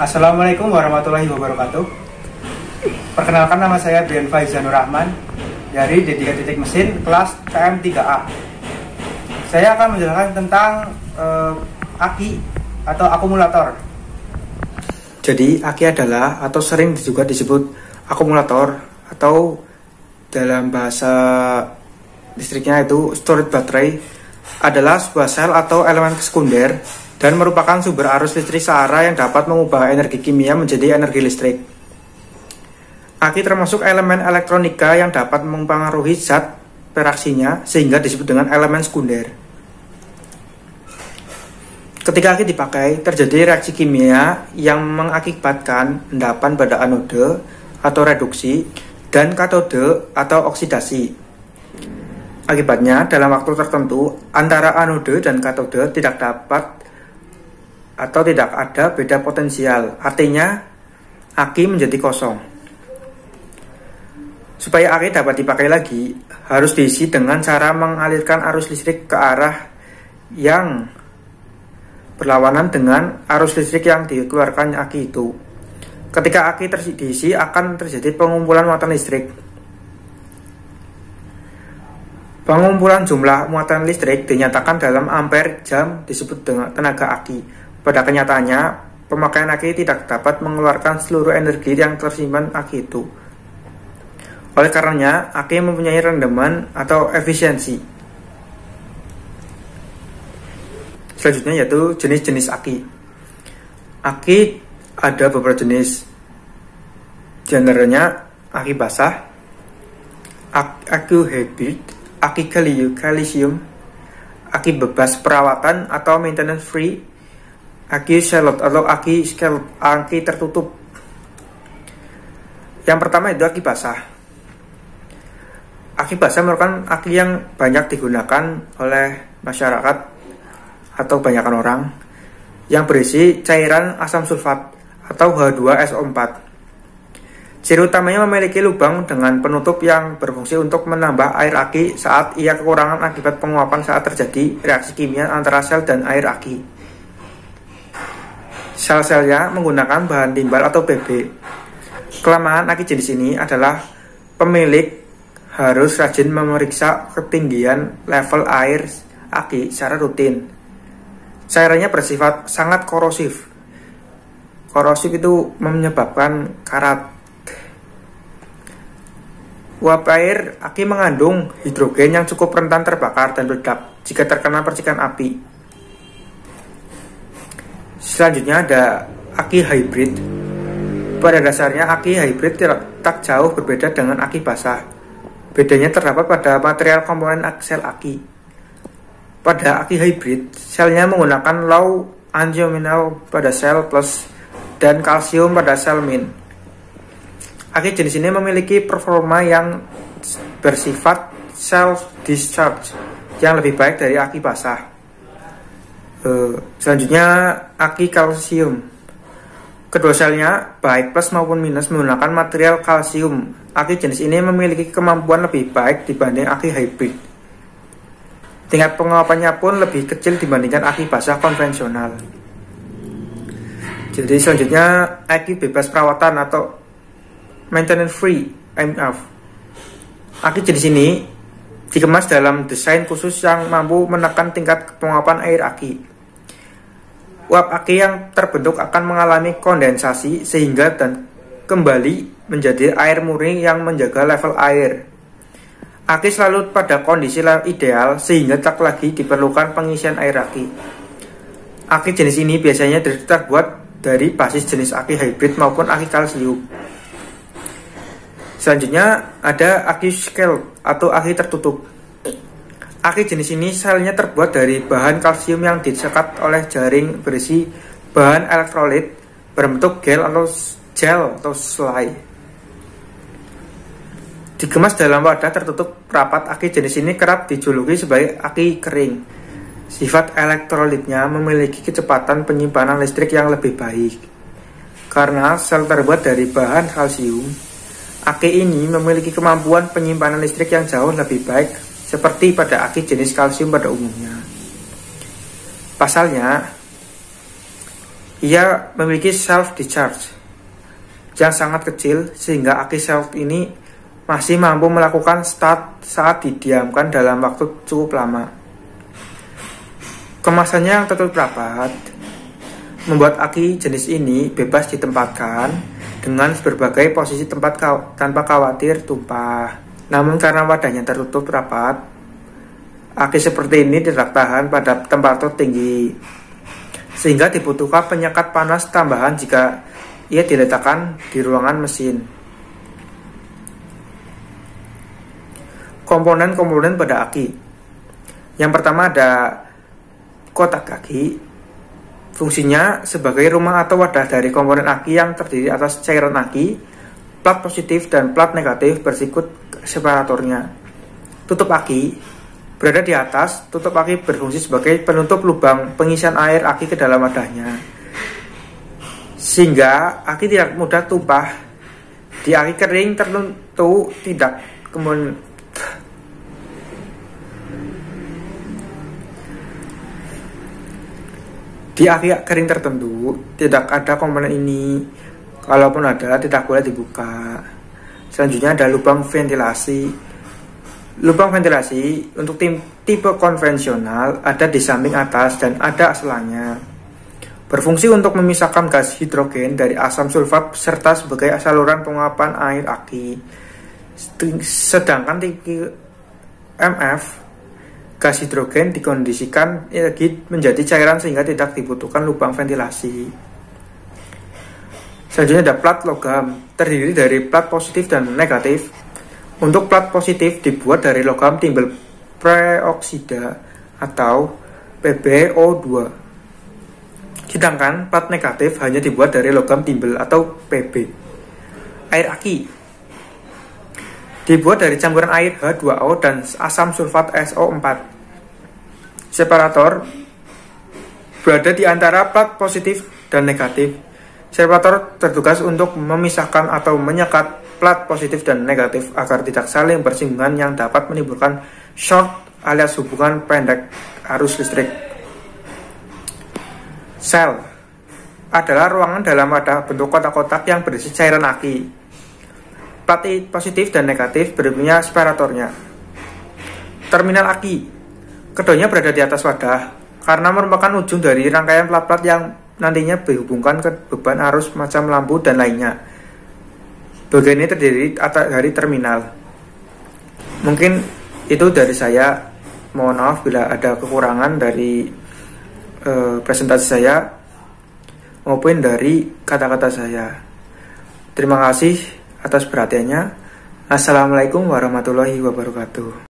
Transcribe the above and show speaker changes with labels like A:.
A: Assalamualaikum warahmatullahi wabarakatuh. Perkenalkan, nama saya Brian Faizanur Rahman dari D3 Titik Mesin kelas KM3A. Saya akan menjelaskan tentang aki atau akumulator. Jadi aki adalah atau sering juga disebut akumulator atau dalam bahasa listriknya itu storage battery, adalah sebuah sel atau elemen sekunder dan merupakan sumber arus listrik searah yang dapat mengubah energi kimia menjadi energi listrik. Aki termasuk elemen elektronika yang dapat mempengaruhi zat reaksinya sehingga disebut dengan elemen sekunder. Ketika aki dipakai, terjadi reaksi kimia yang mengakibatkan endapan pada anode atau reduksi dan katode atau oksidasi. Akibatnya, dalam waktu tertentu antara anode dan katode tidak ada beda potensial. Artinya, aki menjadi kosong. Supaya aki dapat dipakai lagi, harus diisi dengan cara mengalirkan arus listrik ke arah yang berlawanan dengan arus listrik yang dikeluarkan aki itu. Ketika aki diisi, akan terjadi pengumpulan muatan listrik. Pengumpulan jumlah muatan listrik dinyatakan dalam ampere jam disebut dengan tenaga aki. Pada kenyataannya, pemakaian aki tidak dapat mengeluarkan seluruh energi yang tersimpan aki itu. Oleh karenanya, aki mempunyai rendaman atau efisiensi. Selanjutnya yaitu jenis-jenis aki. Aki ada beberapa jenis. Di antaranya aki basah, aki hybrid, aki kalsium, aki bebas perawatan atau maintenance free, aki shallot atau aki scallop, aki tertutup. Yang pertama itu aki basah. Aki basah merupakan aki yang banyak digunakan oleh masyarakat atau kebanyakan orang, yang berisi cairan asam sulfat atau H2SO4. Ciri utamanya memiliki lubang dengan penutup yang berfungsi untuk menambah air aki saat ia kekurangan akibat penguapan saat terjadi reaksi kimia antara sel dan air aki. Sel-selnya menggunakan bahan timbal atau BB. Kelemahan aki jenis ini adalah pemilik harus rajin memeriksa ketinggian level air aki secara rutin. Cairannya bersifat sangat korosif. Korosif itu menyebabkan karat. Uap air aki mengandung hidrogen yang cukup rentan terbakar dan meledak jika terkena percikan api. Selanjutnya ada aki hybrid. Pada dasarnya aki hybrid tak jauh berbeda dengan aki basah. Bedanya terdapat pada material komponen sel aki. Pada aki hybrid, selnya menggunakan low antimonal pada sel plus dan kalsium pada sel min. Aki jenis ini memiliki performa yang bersifat self-discharge yang lebih baik dari aki basah. Selanjutnya, aki kalsium. Kedua selnya, baik plus maupun minus, menggunakan material kalsium. Aki jenis ini memiliki kemampuan lebih baik dibanding aki hybrid. Tingkat penguapannya pun lebih kecil dibandingkan aki basah konvensional. Jadi selanjutnya, aki bebas perawatan atau maintenance free (MF). Aki jenis ini dikemas dalam desain khusus yang mampu menekan tingkat penguapan air aki. Uap aki yang terbentuk akan mengalami kondensasi sehingga dan kembali menjadi air murni yang menjaga level air. Aki selalu pada kondisi ideal sehingga tak lagi diperlukan pengisian air aki. Aki jenis ini biasanya terbuat dari basis jenis aki hybrid maupun aki kalsium. Selanjutnya ada aki scallop atau aki tertutup. Aki jenis ini selnya terbuat dari bahan kalsium yang disekat oleh jaring berisi bahan elektrolit berbentuk gel atau slide. Dikemas dalam wadah tertutup rapat, aki jenis ini kerap dijuluki sebagai aki kering. Sifat elektrolitnya memiliki kecepatan penyimpanan listrik yang lebih baik. Karena sel terbuat dari bahan kalsium, aki ini memiliki kemampuan penyimpanan listrik yang jauh lebih baik seperti pada aki jenis kalsium pada umumnya. Pasalnya, ia memiliki self discharge yang sangat kecil sehingga aki self ini masih mampu melakukan start saat didiamkan dalam waktu cukup lama. Kemasannya yang tertutup rapat membuat aki jenis ini bebas ditempatkan dengan berbagai posisi tempat tanpa khawatir tumpah. Namun karena wadahnya tertutup rapat, aki seperti ini tidak tahan pada temperatur tinggi, sehingga dibutuhkan penyekat panas tambahan jika ia diletakkan di ruangan mesin. Komponen-komponen pada aki. Yang pertama ada kotak aki. Fungsinya sebagai rumah atau wadah dari komponen aki yang terdiri atas cairan aki, plat positif dan plat negatif bersikut separatornya. Tutup aki berada di atas. Tutup aki berfungsi sebagai penutup lubang pengisian air aki ke dalam wadahnya, sehingga aki tidak mudah tumpah. Di aki kering tertentu tidak Di aki kering tertentu tidak ada komponen ini. Kalaupun ada, tidak boleh dibuka. Selanjutnya ada lubang ventilasi. Lubang ventilasi untuk tipe konvensional ada di samping atas dan ada selangnya. Berfungsi untuk memisahkan gas hidrogen dari asam sulfat serta sebagai saluran penguapan air aki. Sedangkan tipe MF, gas hidrogen dikondisikan menjadi cairan sehingga tidak dibutuhkan lubang ventilasi. Selanjutnya ada plat logam, terdiri dari plat positif dan negatif. Untuk plat positif dibuat dari logam timbel preoksida atau PbO2. Sedangkan plat negatif hanya dibuat dari logam timbel atau Pb. Air aki dibuat dari campuran air H2O dan asam sulfat SO4. Separator berada di antara plat positif dan negatif. Separator tertugas untuk memisahkan atau menyekat plat positif dan negatif agar tidak saling bersinggungan yang dapat menimbulkan short alias hubungan pendek arus listrik. Sel adalah ruangan dalam wadah bentuk kotak-kotak yang berisi cairan aki. Plat positif dan negatif berikutnya separatornya. Terminal aki, keduanya berada di atas wadah karena merupakan ujung dari rangkaian plat-plat yang nantinya dihubungkan ke beban arus macam lampu dan lainnya. Bagian ini terdiri dari terminal. Mungkin itu dari saya. Mohon maaf bila ada kekurangan dari presentasi saya maupun dari kata-kata saya. Terima kasih atas perhatiannya. Assalamualaikum warahmatullahi wabarakatuh.